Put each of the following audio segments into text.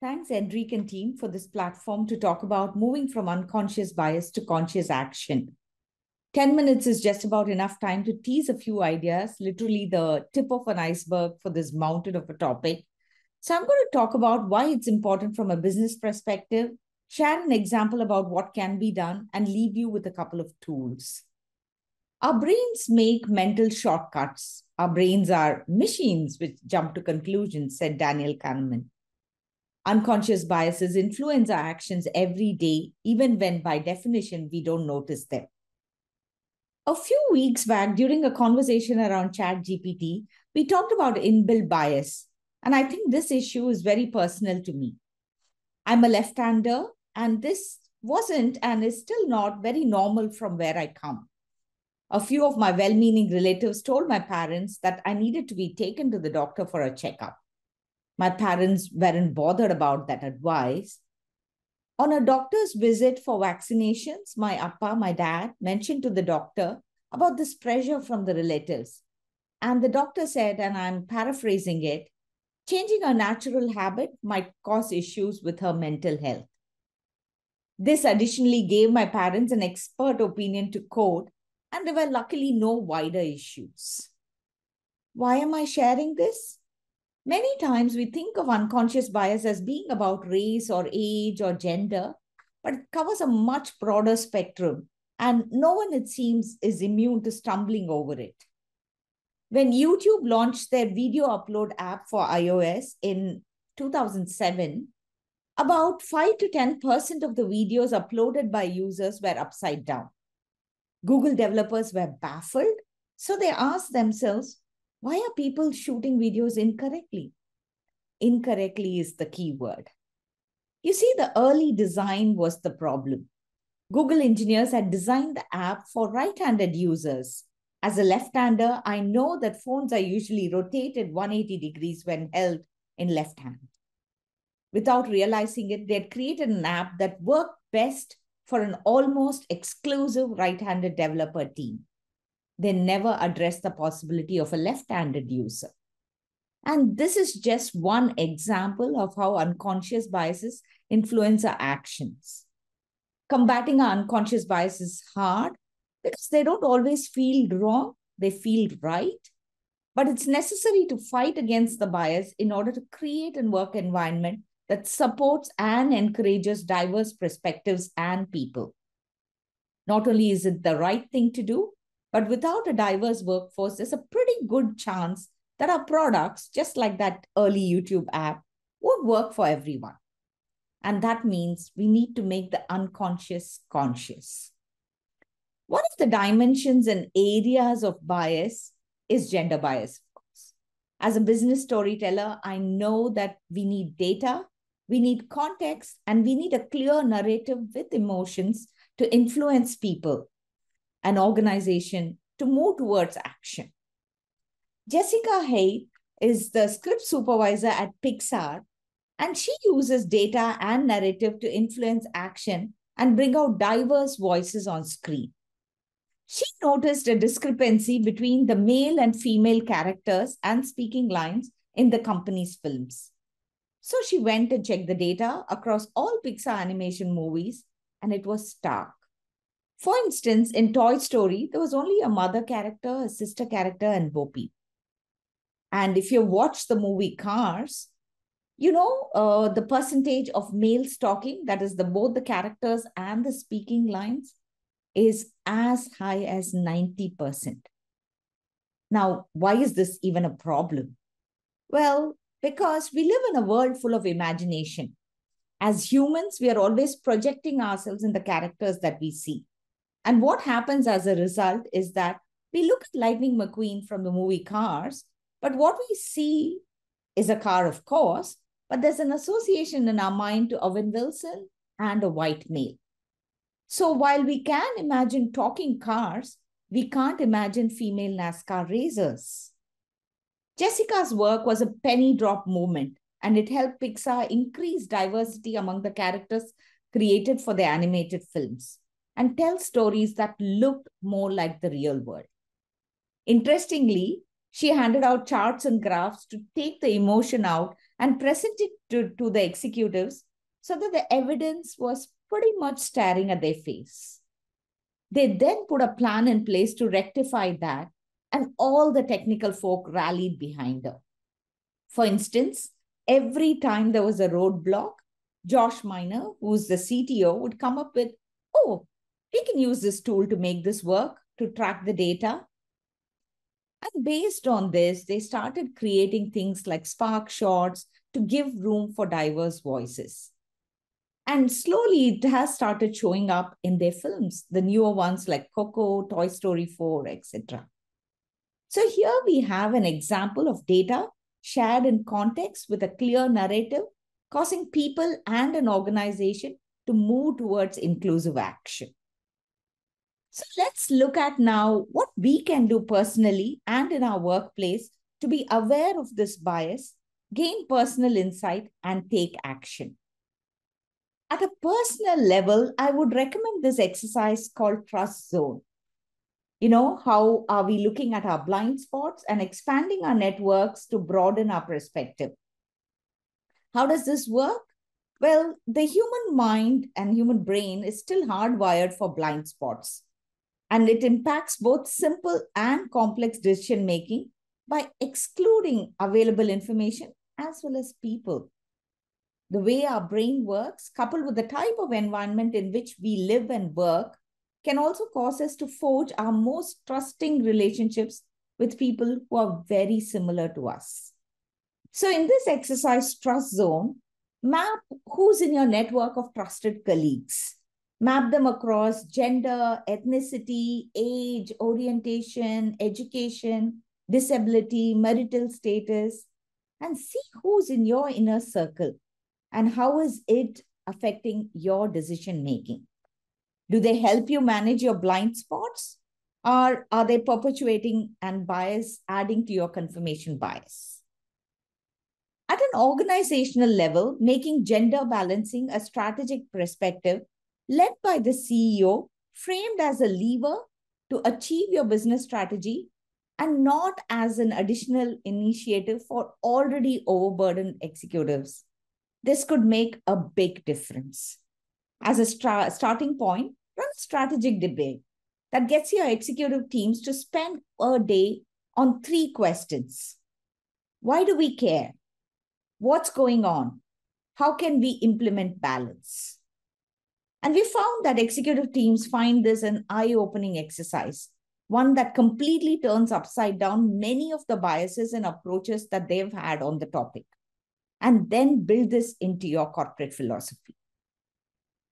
Thanks, Enrique and team, for this platform to talk about moving from unconscious bias to conscious action. 10 minutes is just about enough time to tease a few ideas, literally the tip of an iceberg for this mountain of a topic. So, I'm going to talk about why it's important from a business perspective, share an example about what can be done, and leave you with a couple of tools. Our brains make mental shortcuts. Our brains are machines which jump to conclusions, said Daniel Kahneman. Unconscious biases influence our actions every day, even when by definition we don't notice them. A few weeks back, during a conversation around ChatGPT, we talked about inbuilt bias. And I think this issue is very personal to me. I'm a left-hander, and this wasn't and is still not very normal from where I come. A few of my well-meaning relatives told my parents that I needed to be taken to the doctor for a checkup. My parents weren't bothered about that advice. On a doctor's visit for vaccinations, my dad, mentioned to the doctor about this pressure from the relatives. And the doctor said, and I'm paraphrasing it, changing her natural habit might cause issues with her mental health. This additionally gave my parents an expert opinion to quote, and there were luckily no wider issues. Why am I sharing this? Many times we think of unconscious bias as being about race or age or gender, but it covers a much broader spectrum, and no one, it seems, is immune to stumbling over it. When YouTube launched their video upload app for iOS in 2007, about 5 to 10% of the videos uploaded by users were upside down. Google developers were baffled, so they asked themselves, why are people shooting videos incorrectly? Incorrectly is the key word. You see, the early design was the problem. Google engineers had designed the app for right-handed users. As a left-hander, I know that phones are usually rotated 180 degrees when held in left hand. Without realizing it, they had created an app that worked best for an almost exclusive right-handed developer team. They never addressed the possibility of a left-handed user. And this is just one example of how unconscious biases influence our actions. Combating our unconscious bias is hard because they don't always feel wrong, they feel right. But it's necessary to fight against the bias in order to create a work environment that supports and encourages diverse perspectives and people. Not only is it the right thing to do, but without a diverse workforce, there's a pretty good chance that our products, just like that early YouTube app, won't work for everyone. And that means we need to make the unconscious conscious. One of the dimensions and areas of bias is gender bias, of course. As a business storyteller, I know that we need data, we need context, and we need a clear narrative with emotions to influence people, an organization, to move towards action. Jessica Hay is the script supervisor at Pixar, and she uses data and narrative to influence action and bring out diverse voices on screen. She noticed a discrepancy between the male and female characters and speaking lines in the company's films. So she went and checked the data across all Pixar animation movies, and it was stark. For instance, in Toy Story, there was only a mother character, a sister character, and Bo Peep. And if you watch the movie Cars, you know the percentage of males talking, that is both the characters and the speaking lines, is as high as 90%. Now, why is this even a problem? Well, because we live in a world full of imagination. As humans, we are always projecting ourselves in the characters that we see. And what happens as a result is that we look at Lightning McQueen from the movie Cars, but what we see is a car, of course, but there's an association in our mind to Owen Wilson and a white male. So while we can imagine talking cars, we can't imagine female NASCAR racers. Jessica's work was a penny drop moment, and it helped Pixar increase diversity among the characters created for their animated films and tell stories that looked more like the real world. Interestingly, she handed out charts and graphs to take the emotion out and present it to the executives so that the evidence was pretty much staring at their face. They then put a plan in place to rectify that, and all the technical folk rallied behind her. For instance, every time there was a roadblock, Josh Miner, who's the CTO, would come up with, oh, we can use this tool to make this work, to track the data. And based on this, they started creating things like Spark Shots to give room for diverse voices. And slowly it has started showing up in their films, the newer ones like Coco, Toy Story 4, etc. So here we have an example of data shared in context with a clear narrative, causing people and an organization to move towards inclusive action. So let's look at now what we can do personally and in our workplace to be aware of this bias, gain personal insight, and take action. At a personal level, I would recommend this exercise called Trust Zone. How are we looking at our blind spots and expanding our networks to broaden our perspective? How does this work? Well, the human mind and human brain is still hardwired for blind spots, and it impacts both simple and complex decision making by excluding available information as well as people. The way our brain works, coupled with the type of environment in which we live and work, can also cause us to forge our most trusting relationships with people who are very similar to us. So in this exercise, Trust Zone, map who's in your network of trusted colleagues. Map them across gender, ethnicity, age, orientation, education, disability, marital status, and see who's in your inner circle and how is it affecting your decision making. Do they help you manage your blind spots, or are they perpetuating and bias, adding to your confirmation bias? At an organizational level, making gender balancing a strategic perspective led by the CEO, framed as a lever to achieve your business strategy and not as an additional initiative for already overburdened executives. This could make a big difference. As a starting point, run a strategic debate that gets your executive teams to spend a day on 3 questions. Why do we care? What's going on? How can we implement balance? And we found that executive teams find this an eye-opening exercise, one that completely turns upside down many of the biases and approaches that they've had on the topic, and then build this into your corporate philosophy.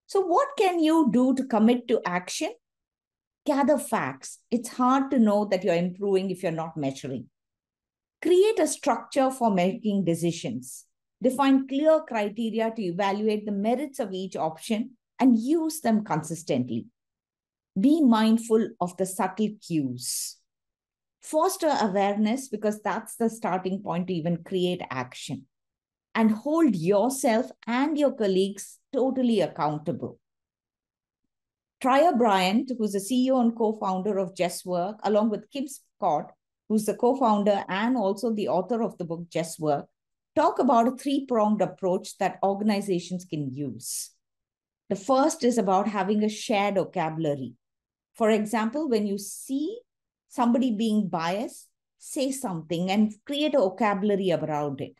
So what can you do to commit to action? Gather facts. It's hard to know that you're improving if you're not measuring. Create a structure for making decisions. Define clear criteria to evaluate the merits of each option and use them consistently. Be mindful of the subtle cues. Foster awareness, because that's the starting point to even create action. And hold yourself and your colleagues totally accountable. Trier Bryant, who's the CEO and co-founder of Just Work, along with Kim Scott, who's the co-founder and also the author of the book Just Work, talk about a 3-pronged approach that organizations can use. The first is about having a shared vocabulary. For example, when you see somebody being biased, say something and create a vocabulary around it.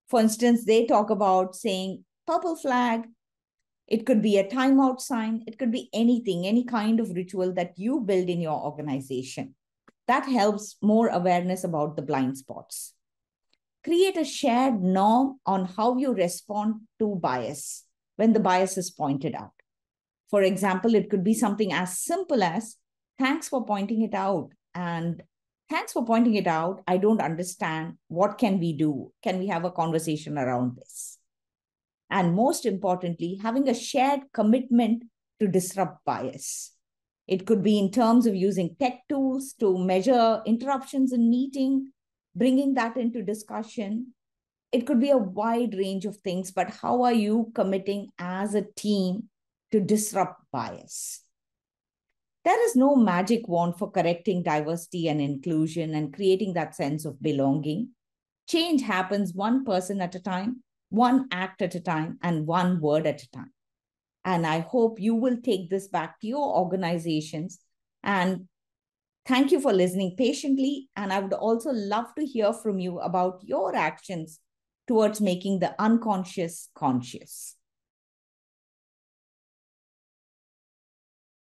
For instance, they talk about saying purple flag. It could be a timeout sign. It could be anything, any kind of ritual that you build in your organization. That helps more awareness about the blind spots. Create a shared norm on how you respond to bias when the bias is pointed out. For example, it could be something as simple as, thanks for pointing it out. And thanks for pointing it out. I don't understand. What can we do? Can we have a conversation around this? And most importantly, having a shared commitment to disrupt bias. It could be in terms of using tech tools to measure interruptions in meeting, bringing that into discussion. It could be a wide range of things, but how are you committing as a team to disrupt bias? There is no magic wand for correcting diversity and inclusion and creating that sense of belonging. Change happens one person at a time, one act at a time, and one word at a time. And I hope you will take this back to your organizations. And thank you for listening patiently. And I would also love to hear from you about your actions towards making the unconscious conscious.